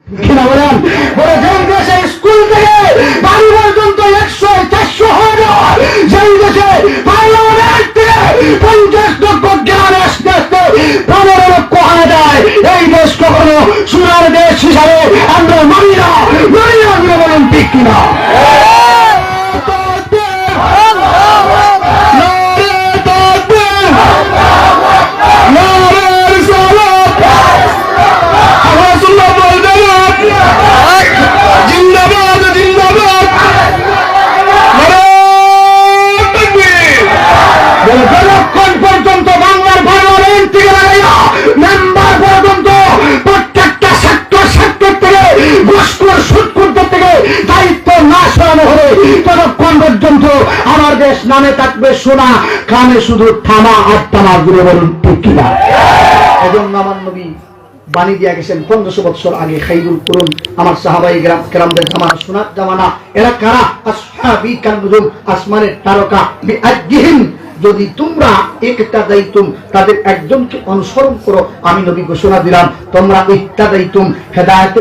কিনা বলেন? বলে যেই দেশে স্কুল থেকে বাড়ি পর্যন্ত 100-400 হয়ে যায়, যেই দেশে পার্লামেন্ট থেকে 50 লক্ষ গ্রামে আসতে আসতে 15 লক্ষ হয়ে যায়, এই দেশ কখনো সোনার দেশ হিসাবে আমরা মানি না। বলেন ঠিক কিনা? যতক্ষণ পর্যন্ত বাংলার পার্লামেন্ট থেকে মেম্বার পর্যন্ত প্রত্যেকটা সেক্টর থেকে ঘুষখোর সুদখোরদের থেকে দায়িত্ব না সরানো হবে, ততক্ষণ পর্যন্ত আমার দেশ নামে থাকবে সোনা, কানে শুধু থামা আর থামা। ঘুরে বলুন ঠিক কিনা? এজন্য আমার নবী বাণী দিয়া গেছেন 1500 বছর আগে, খাইরুল কুরুন আমার সাহাবাই কেরামদের জামানা, সোনার জামানা। এরা কারা? আসহাবি কান্নুজুম, আসমানের তারকা। বিআজ্জিহিম, যদি তোমরা একটা দায়িতুম, তাদের একজনকে অনুসরণ করো, আমি নবী ঘোষণা দিলাম তোমরা ইত্তাদাইতুম, হেদায়েতে